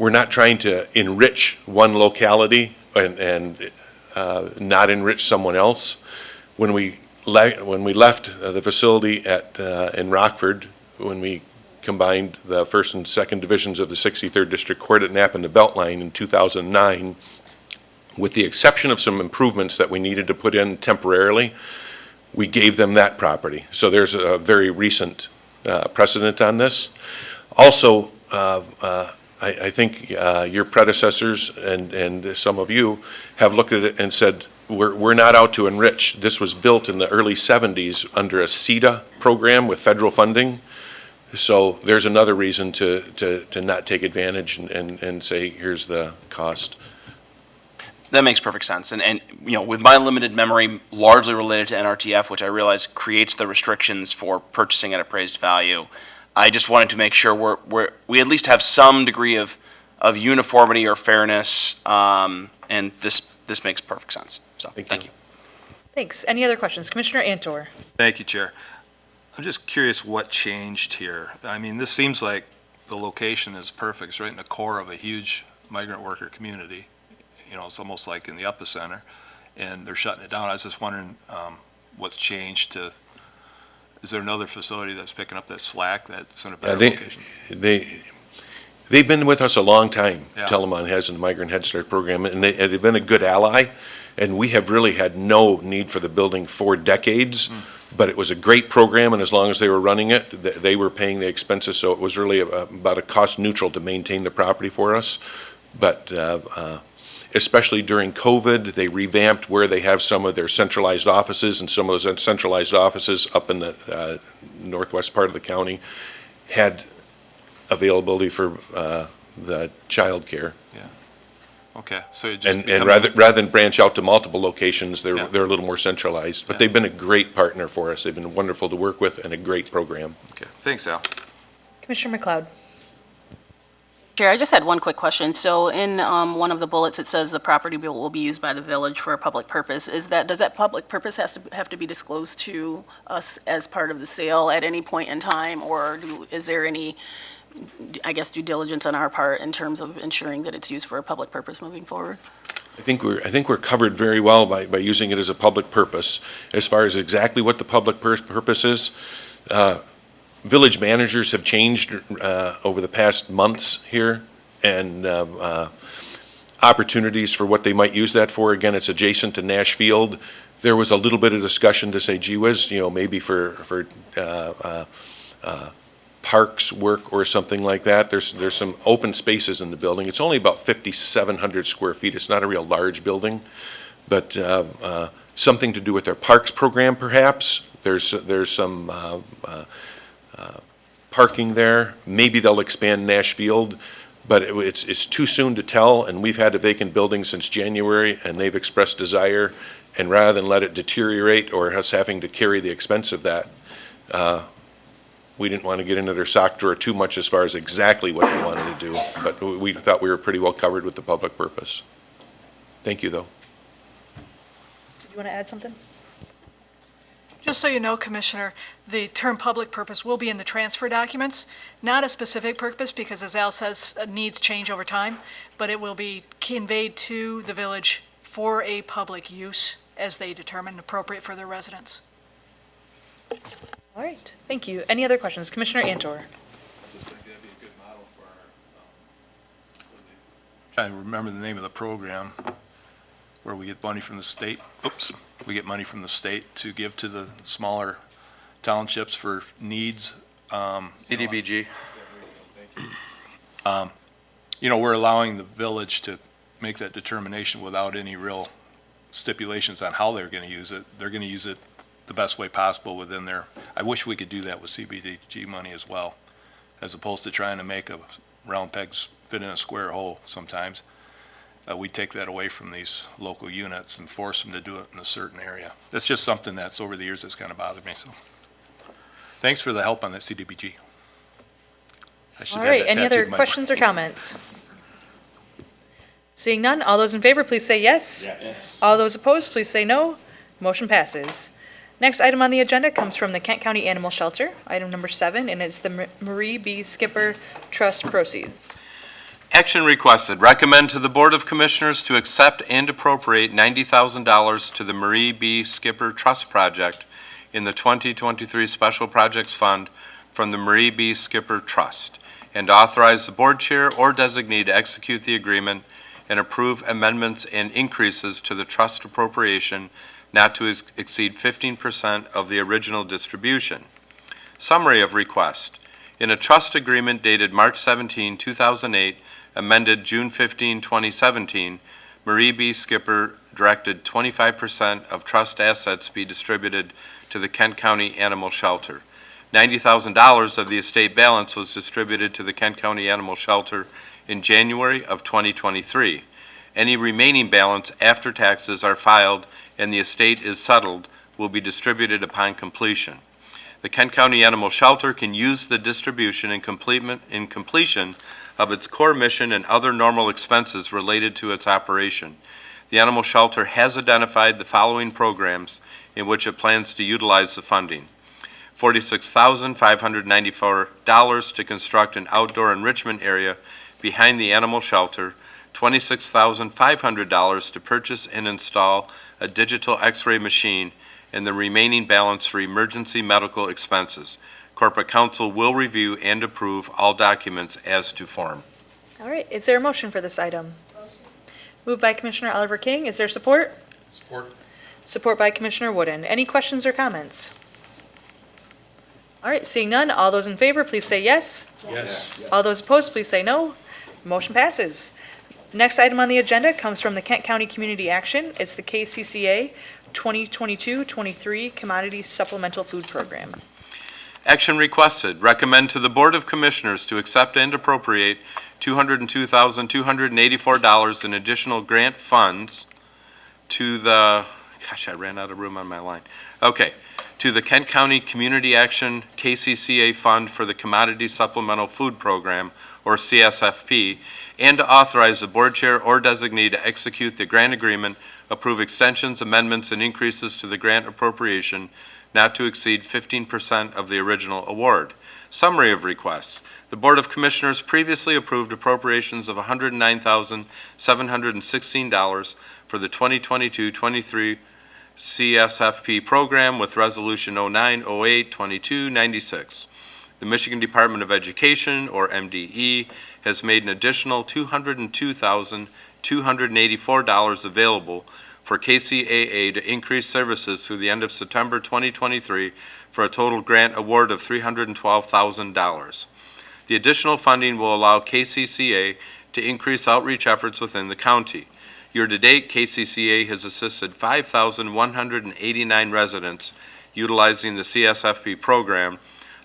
we're not trying to enrich one locality and not enrich someone else. When we left the facility in Rockford, when we combined the first and second divisions of the 63rd District Court at Knapp and the Beltline in 2009, with the exception of some improvements that we needed to put in temporarily, we gave them that property. So there's a very recent precedent on this. Also, I think your predecessors and some of you have looked at it and said, we're not out to enrich. This was built in the early 70s under a CETA program with federal funding. So there's another reason to not take advantage and say, here's the cost. That makes perfect sense. And with my limited memory, largely related to NRTF, which I realize creates the restrictions for purchasing at appraised value, I just wanted to make sure we at least have some degree of uniformity or fairness, and this makes perfect sense. So, thank you. Thanks. Any other questions? Commissioner Antor. Thank you, Chair. I'm just curious what changed here. I mean, this seems like the location is perfect. It's right in the core of a huge migrant worker community. It's almost like in the epicenter, and they're shutting it down. I was just wondering what's changed is there another facility that's picking up that slack that's in a better location? They've been with us a long time. Yeah. Telamon has in the Migrant Head Start program, and they've been a good ally, and we have really had no need for the building for decades. But it was a great program, and as long as they were running it, they were paying the expenses, so it was really about a cost neutral to maintain the property for us. But especially during COVID, they revamped where they have some of their centralized offices, and some of those centralized offices up in the northwest part of the county had availability for the child care. Yeah. Okay. So it just And rather than branch out to multiple locations, they're a little more centralized. But they've been a great partner for us. They've been wonderful to work with and a great program. Okay. Thanks, Al. Commissioner McLeod. Chair, I just had one quick question. So in one of the bullets, it says the property will be used by the village for a public purpose. Does that public purpose have to be disclosed to us as part of the sale at any point in time? Or is there any, I guess, due diligence on our part in terms of ensuring that it's used for a public purpose moving forward? I think we're covered very well by using it as a public purpose. As far as exactly what the public purpose is, village managers have changed over the past months here, and opportunities for what they might use that for. Again, it's adjacent to Nash Field. There was a little bit of discussion to say, gee whiz, maybe for parks work or something like that. There's some open spaces in the building. It's only about 5,700 square feet. It's not a real large building, but something to do with their parks program, perhaps. There's some parking there. Maybe they'll expand Nash Field, but it's too soon to tell, and we've had a vacant building since January, and they've expressed desire, and rather than let it deteriorate or us having to carry the expense of that, we didn't want to get into their sock drawer too much as far as exactly what they wanted to do, but we thought we were pretty well covered with the public purpose. Thank you, though. Did you want to add something? Just so you know, Commissioner, the term public purpose will be in the transfer documents, not a specific purpose, because as Al says, needs change over time, but it will be conveyed to the village for a public use as they determine appropriate for their residents. All right. Thank you. Any other questions? Commissioner Antor. Just think that'd be a good model for trying to remember the name of the program where we get money from the state. We get money from the state to give to the smaller townships for needs. CDBG. We're allowing the village to make that determination without any real stipulations on how they're going to use it. They're going to use it the best way possible within their, I wish we could do that with CDBG money as well, as opposed to trying to make a round peg fit in a square hole sometimes. We take that away from these local units and force them to do it in a certain area. That's just something that's over the years that's kind of bothered me. So, thanks for the help on that CDBG. All right, any other questions or comments? Seeing none, all those in favor, please say yes. Yes. All those opposed, please say no. Motion passes. Next item on the agenda comes from the Kent County Animal Shelter, item number 7, and it's the Marie B. Skipper Trust proceeds. Action requested, recommend to the Board of Commissioners to accept and appropriate $90,000 to the Marie B. Skipper Trust Project in the 2023 Special Projects Fund from the Marie B. Skipper Trust, and authorize the board chair or designee to execute the agreement and approve amendments and increases to the trust appropriation not to exceed 15% of the original distribution. Summary of request. In a trust agreement dated March 17, 2008, amended June 15, 2017, Marie B. Skipper directed 25% of trust assets be distributed to the Kent County Animal Shelter. $90,000 of the estate balance was distributed to the Kent County Animal Shelter in January of 2023. Any remaining balance after taxes are filed and the estate is settled will be distributed upon completion. The Kent County Animal Shelter can use the distribution in completion of its core mission and other normal expenses related to its operation. The Animal Shelter has identified the following programs in which it plans to utilize the funding. $46,594 to construct an outdoor enrichment area behind the animal shelter, $26,500 to purchase and install a digital x-ray machine, and the remaining balance for emergency medical expenses. Corporate Counsel will review and approve all documents as to form. All right, is there a motion for this item? Moved by Commissioner Oliver King. Is there support? Support. Support by Commissioner Wooden. Any questions or comments? All right, seeing none, all those in favor, please say yes. Yes. All those opposed, please say no. Motion passes. Next item on the agenda comes from the Kent County Community Action. It's the KCCA 2022-23 Commodity Supplemental Food Program. Action requested, recommend to the Board of Commissioners to accept and appropriate $202,284 in additional grant funds to the, gosh, I ran out of room on my line. Okay, to the Kent County Community Action KCCA Fund for the Commodity Supplemental Food Program, or CSFP, and to authorize the board chair or designee to execute the grant agreement, approve extensions, amendments, and increases to the grant appropriation not to exceed 15% of the original award. Summary of request. The Board of Commissioners previously approved appropriations of $109,716 for the 2022-23 CSFP program with Resolution 0908-2296. The Michigan Department of Education, or MDE, has made an additional $202,284 available for KCAA to increase services through the end of September 2023 for a total grant award of $312,000. The additional funding will allow KCCA to increase outreach efforts within the county. Year-to-date, KCCA has assisted 5,189 residents utilizing the CSFP program.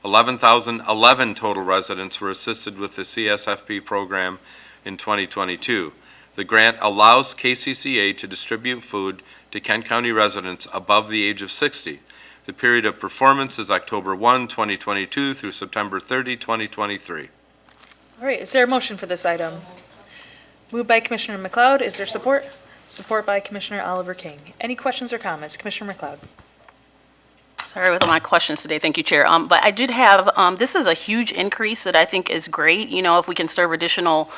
11,011 total residents were assisted with the CSFP program in 2022. The grant allows KCCA to distribute food to Kent County residents above the age of 60. The period of performance is October 1, 2022 through September 30, 2023. All right, is there a motion for this item? Moved by Commissioner McLeod. Is there support? Support by Commissioner Oliver King. Any questions or comments? Commissioner McLeod. Sorry with all my questions today. Thank you, Chair. But I did have, this is a huge increase that I think is great, you know, if we can serve additional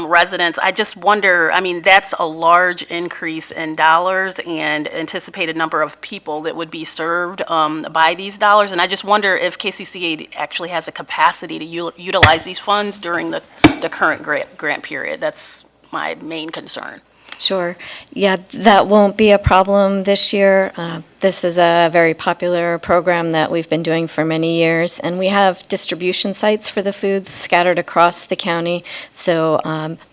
residents. I just wonder, I mean, that's a large increase in dollars and anticipated number of people that would be served by these dollars. And I just wonder if KCCA actually has a capacity to utilize these funds during the current grant period. That's my main concern. Sure. Yeah, that won't be a problem this year. This is a very popular program that we've been doing for many years, and we have distribution sites for the foods scattered across the county, so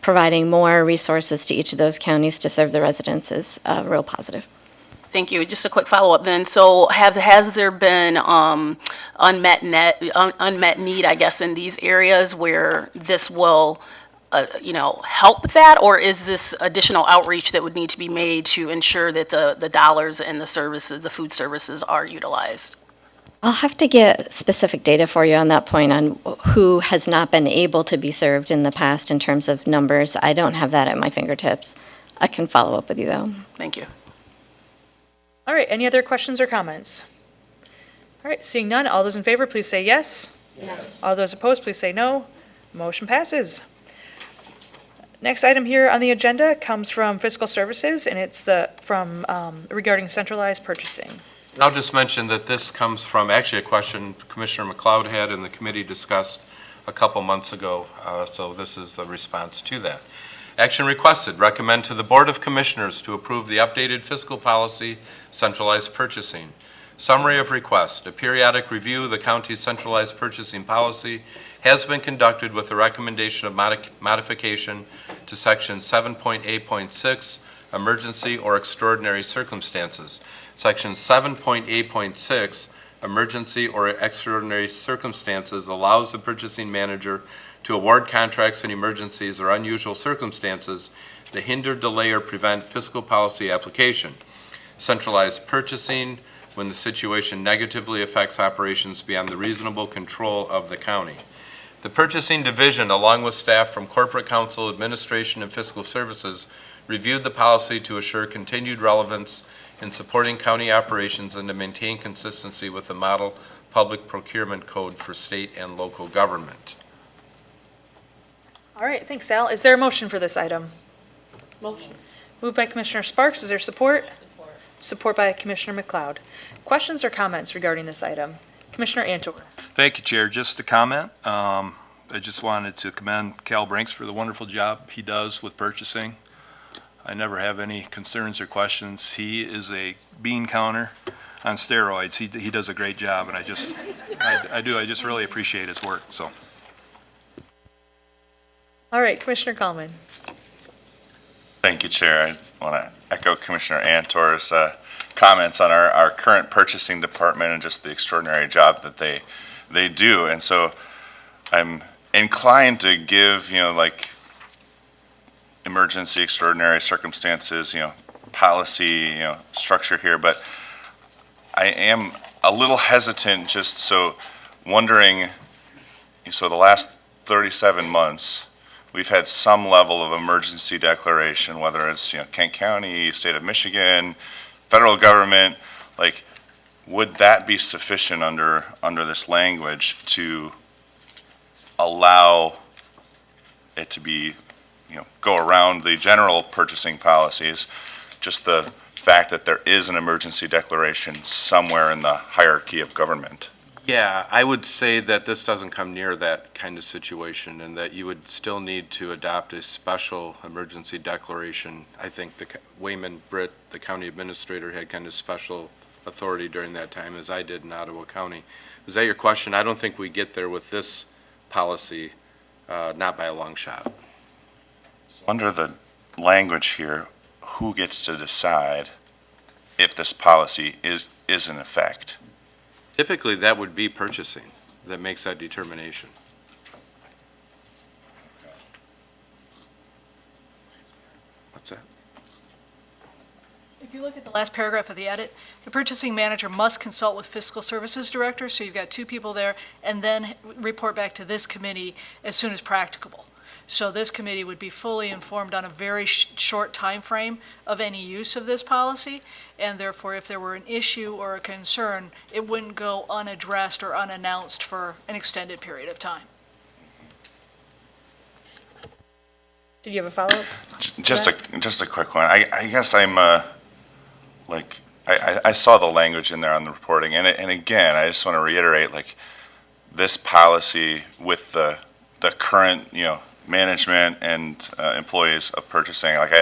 providing more resources to each of those counties to serve the residents is real positive. Thank you. Just a quick follow-up then. So has there been unmet need, I guess, in these areas where this will help that, or is this additional outreach that would need to be made to ensure that the dollars and the services, the food services, are utilized? I'll have to get specific data for you on that point on who has not been able to be served in the past in terms of numbers. I don't have that at my fingertips. I can follow up with you, though. Thank you. All right, any other questions or comments? All right, seeing none, all those in favor, please say yes. Yes. All those opposed, please say no. Motion passes. Next item here on the agenda comes from Fiscal Services, and it's regarding centralized purchasing. I'll just mention that this comes from actually a question Commissioner McLeod had and the committee discussed a couple months ago, so this is the response to that. Action requested, recommend to the Board of Commissioners to approve the updated fiscal policy, centralized purchasing. Summary of request, a periodic review of the county's centralized purchasing policy has been conducted with the recommendation of modification to section 7.8.6, emergency or extraordinary circumstances. Section 7.8.6, emergency or extraordinary circumstances, allows the purchasing manager to award contracts in emergencies or unusual circumstances that hinder, delay, or prevent fiscal policy application. Centralized purchasing, when the situation negatively affects operations beyond the reasonable control of the county. The Purchasing Division, along with staff from Corporate Counsel, Administration, and Fiscal Services, reviewed the policy to assure continued relevance in supporting county operations and to maintain consistency with the Model Public Procurement Code for state and local government. All right, thanks, Al. Is there a motion for this item? Motion. Moved by Commissioner Sparks. Is there support? Support by Commissioner McLeod. Questions or comments regarding this item? Commissioner Antor. Thank you, Chair. Just a comment. I just wanted to commend Cal Brinks for the wonderful job he does with purchasing. I never have any concerns or questions. He is a bean counter on steroids. He does a great job, and I just really appreciate his work, so. All right, Commissioner Kallman. Thank you, Chair. I want to echo Commissioner Antor's comments on our current purchasing department and just the extraordinary job that they do. And so I'm inclined to give, like emergency, extraordinary circumstances, policy, structure here, but I am a little hesitant just wondering, so the last 37 months, we've had some level of emergency declaration, whether it's, Kent County, state of Michigan, federal government, like, would that be sufficient under this language to allow it to be, go around the general purchasing policies, just the fact that there is an emergency declaration somewhere in the hierarchy of government? Yeah, I would say that this doesn't come near that kind of situation and that you would still need to adopt a special emergency declaration. I think Wayman Britt, the county administrator, had kind of special authority during that time, as I did in Ottawa County. Is that your question? I don't think we get there with this policy, not by a long shot. Under the language here, who gets to decide if this policy is in effect? Typically, that would be purchasing that makes that determination. What's that? If you look at the last paragraph of the edit, the purchasing manager must consult with fiscal services director, so you've got two people there, and then report back to this committee as soon as practicable. So this committee would be fully informed on a very short time frame of any use of this policy, and therefore if there were an issue or a concern, it wouldn't go unaddressed or unannounced for an extended period of time. Did you have a follow-up? Just a quick one. I guess I'm I saw the language in there on the reporting, and again, I just want to reiterate, like, this policy with the current, management and employees of purchasing, like,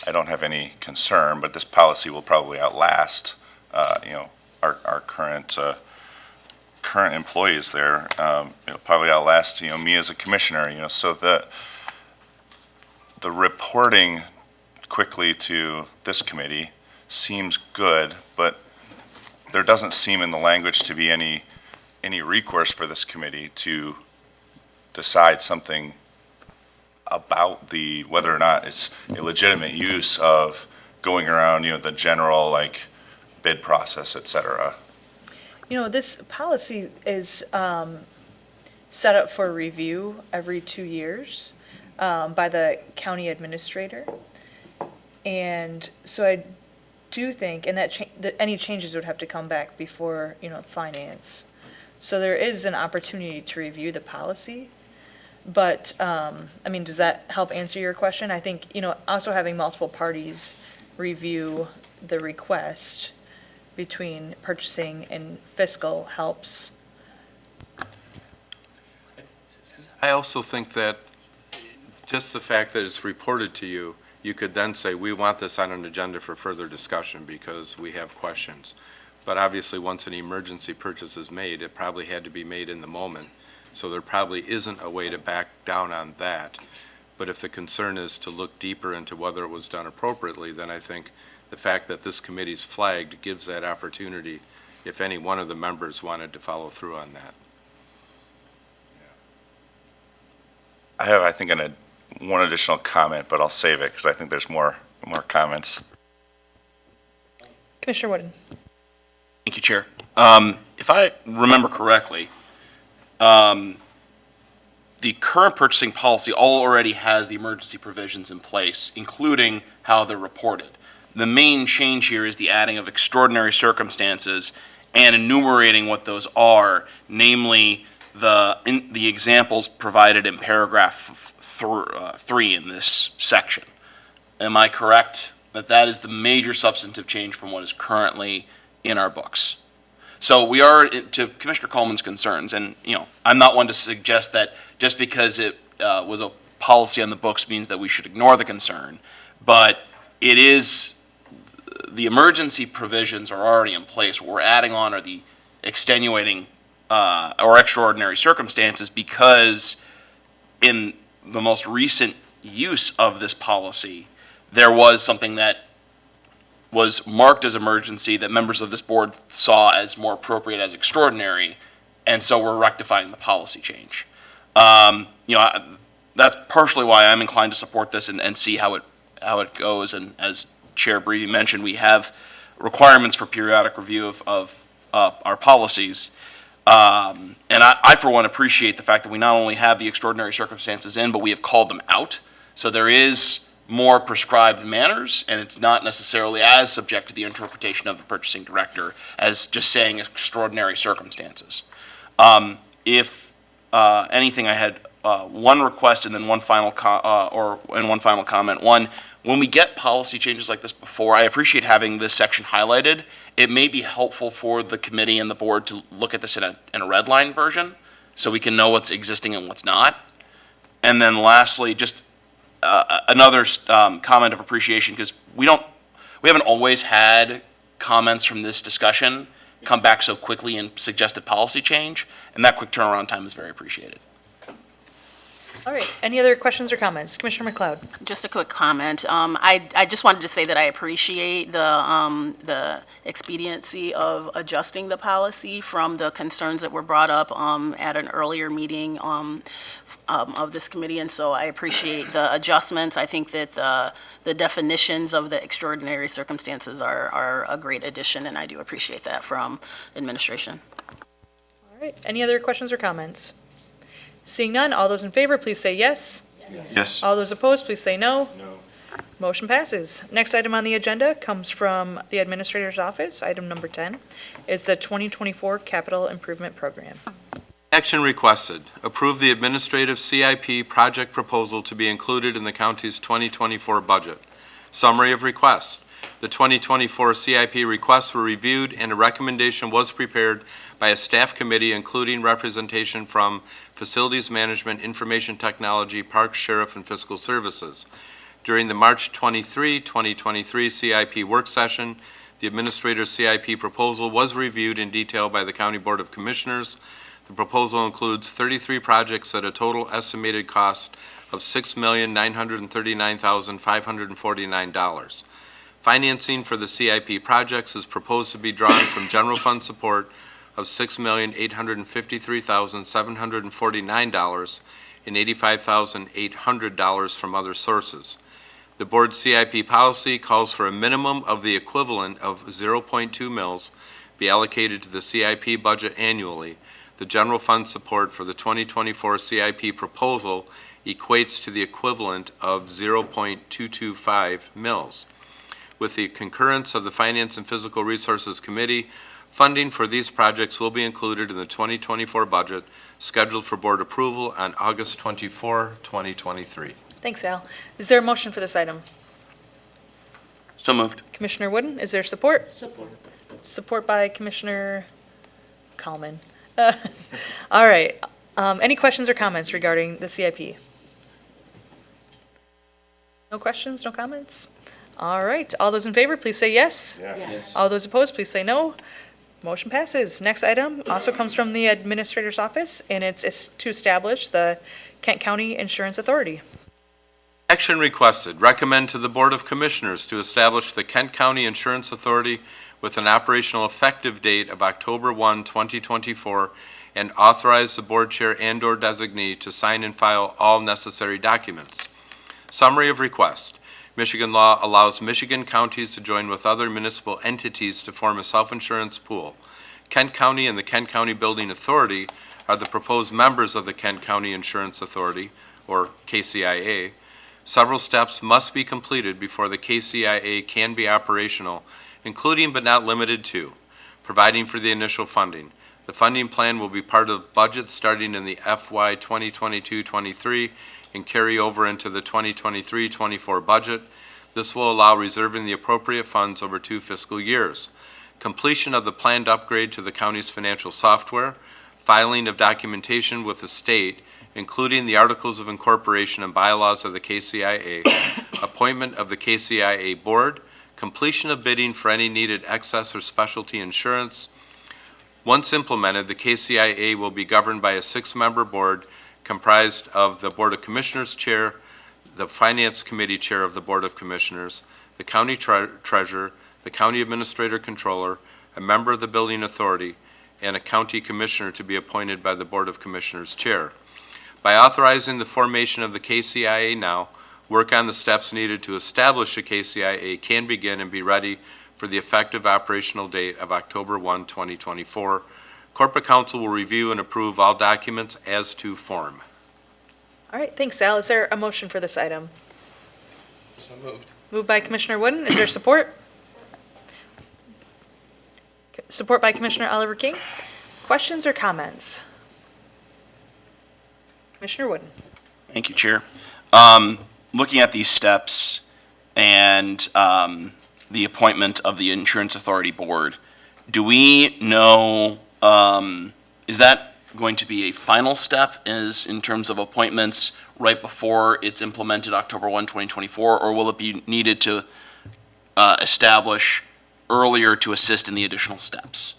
I don't have any concern, but this policy will probably outlast, our current employees there. It'll probably outlast, me as a commissioner, so the reporting quickly to this committee seems good, but there doesn't seem in the language to be any recourse for this committee to decide something about whether or not it's a legitimate use of going around, the general, like, bid process, et cetera. This policy is set up for review every 2 years by the county administrator. And so I do think, and that any changes would have to come back before, finance. So there is an opportunity to review the policy. But, I mean, does that help answer your question? I think, also having multiple parties review the request between purchasing and fiscal helps. I also think that just the fact that it's reported to you, you could then say, we want this on an agenda for further discussion because we have questions. But obviously, once an emergency purchase is made, it probably had to be made in the moment. So there probably isn't a way to back down on that. But if the concern is to look deeper into whether it was done appropriately, then I think the fact that this committee's flagged gives that opportunity if any one of the members wanted to follow through on that. I have, I think, one additional comment, but I'll save it because I think there's more comments. Commissioner Wooden. Thank you, Chair. If I remember correctly, the current purchasing policy already has the emergency provisions in place, including how they're reported. The main change here is the adding of extraordinary circumstances and enumerating what those are, namely the examples provided in paragraph 3 in this section. Am I correct that is the major substantive change from what is currently in our books? So we are, to Commissioner Coleman's concerns, and I'm not one to suggest that just because it was a policy on the books means that we should ignore the concern, but it is, the emergency provisions are already in place. What we're adding on are the extenuating or extraordinary circumstances, because in the most recent use of this policy, there was something that was marked as emergency that members of this board saw as more appropriate as extraordinary, and so we're rectifying the policy change. That's partially why I'm inclined to support this and see how it goes. And as Chair Bree mentioned, we have requirements for periodic review of our policies. And I, for one, appreciate the fact that we not only have the extraordinary circumstances in, but we have called them out. So there is more prescribed manners, and it's not necessarily as subject to the interpretation of the purchasing director as just saying extraordinary circumstances. If anything, I had one request and then one final comment. One, when we get policy changes like this before, I appreciate having this section highlighted. It may be helpful for the committee and the board to look at this in a red line version, so we can know what's existing and what's not. And then lastly, just another comment of appreciation, because we haven't always had comments from this discussion come back so quickly and suggested policy change, and that quick turnaround time is very appreciated. All right, any other questions or comments? Commissioner McLeod. Just a quick comment. I just wanted to say that I appreciate the expediency of adjusting the policy from the concerns that were brought up at an earlier meeting of this committee, and so I appreciate the adjustments. I think that the definitions of the extraordinary circumstances are a great addition, and I do appreciate that from administration. All right, any other questions or comments? Seeing none, all those in favor, please say yes. Yes. All those opposed, please say no. No. Motion passes. Next item on the agenda comes from the Administrator's Office. Item number 10 is the 2024 Capital Improvement Program. Action requested. Approve the administrative CIP project proposal to be included in the county's 2024 budget. Summary of request. The 2024 CIP requests were reviewed and a recommendation was prepared by a staff committee including representation from Facilities Management, Information Technology, Parks, Sheriff, and Fiscal Services. During the March 23, 2023 CIP work session, the administrator's CIP proposal was reviewed in detail by the County Board of Commissioners. The proposal includes 33 projects at a total estimated cost of $6,939,549. Financing for the CIP projects is proposed to be drawn from general fund support of $6,853,749 and $85,800 from other sources. The board CIP policy calls for a minimum of the equivalent of 0.2 mils be allocated to the CIP budget annually. The general fund support for the 2024 CIP proposal equates to the equivalent of 0.225 mils. With the concurrence of the Finance and Physical Resources Committee, Funding for these projects will be included in the 2024 budget scheduled for board approval on August 24, 2023. Thanks, Al. Is there a motion for this item? So moved. Commissioner Wooden, is there support? Support. Support by Commissioner Kallman. All right. Any questions or comments regarding the CIP? No questions, no comments? All right. All those in favor, please say yes. Yes. All those opposed, please say no. Motion passes. Next item also comes from the Administrator's Office, and it's to establish the Kent County Insurance Authority. Action requested. Recommend to the Board of Commissioners to establish the Kent County Insurance Authority with an operational effective date of October 1, 2024, and authorize the board chair and/or designee to sign and file all necessary documents. Summary of request. Michigan law allows Michigan counties to join with other municipal entities to form a self-insurance pool. Kent County and the Kent County Building Authority are the proposed members of the Kent County Insurance Authority, or KCIA. Several steps must be completed before the KCIA can be operational, including but not limited to providing for the initial funding. The funding plan will be part of budget starting in the FY 2022-23 and carry over into the 2023-24 budget. This will allow reserving the appropriate funds over 2 fiscal years. Completion of the planned upgrade to the county's financial software, filing of documentation with the state, including the Articles of Incorporation and bylaws of the KCIA, appointment of the KCIA board, completion of bidding for any needed excess or specialty insurance. Once implemented, the KCIA will be governed by a 6-member board comprised of the Board of Commissioners Chair, the Finance Committee Chair of the Board of Commissioners, the County Treasurer, the County Administrator Controller, a member of the Building Authority, and a County Commissioner to be appointed by the Board of Commissioners Chair. By authorizing the formation of the KCIA now, work on the steps needed to establish the KCIA can begin and be ready for the effective operational date of October 1, 2024. Corporate Counsel will review and approve all documents as to form. All right, thanks, Al. Is there a motion for this item? So moved. Moved by Commissioner Wooden. Is there support? Support by Commissioner Oliver King. Questions or comments? Commissioner Wooden. Thank you, Chair. Looking at these steps and the appointment of the Insurance Authority Board, do we know, is that going to be a final step in terms of appointments right before it's implemented October 1, 2024, or will it be needed to establish earlier to assist in the additional steps?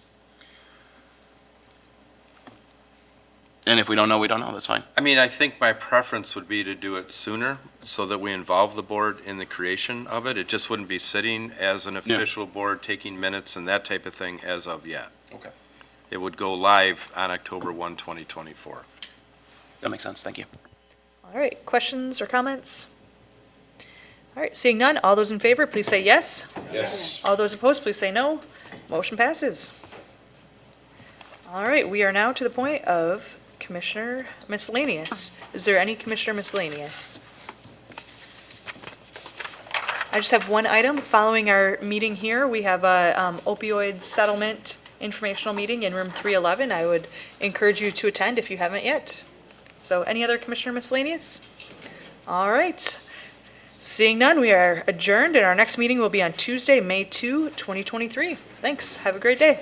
And if we don't know, we don't know, that's fine. I mean, I think my preference would be to do it sooner so that we involve the board in the creation of it. It just wouldn't be sitting as an official board, taking minutes and that type of thing as of yet. Okay. It would go live on October 1, 2024. That makes sense, thank you. All right, questions or comments? All right, seeing none, all those in favor, please say yes. Yes. All those opposed, please say no. Motion passes. All right, we are now to the point of Commissioner Miscellaneous. Is there any Commissioner Miscellaneous? I just have one item. Following our meeting here, we have a opioid settlement informational meeting in room 311. I would encourage you to attend if you haven't yet. So any other Commissioner Miscellaneous? All right. Seeing none, we are adjourned, and our next meeting will be on Tuesday, May 2, 2023. Thanks. Have a great day.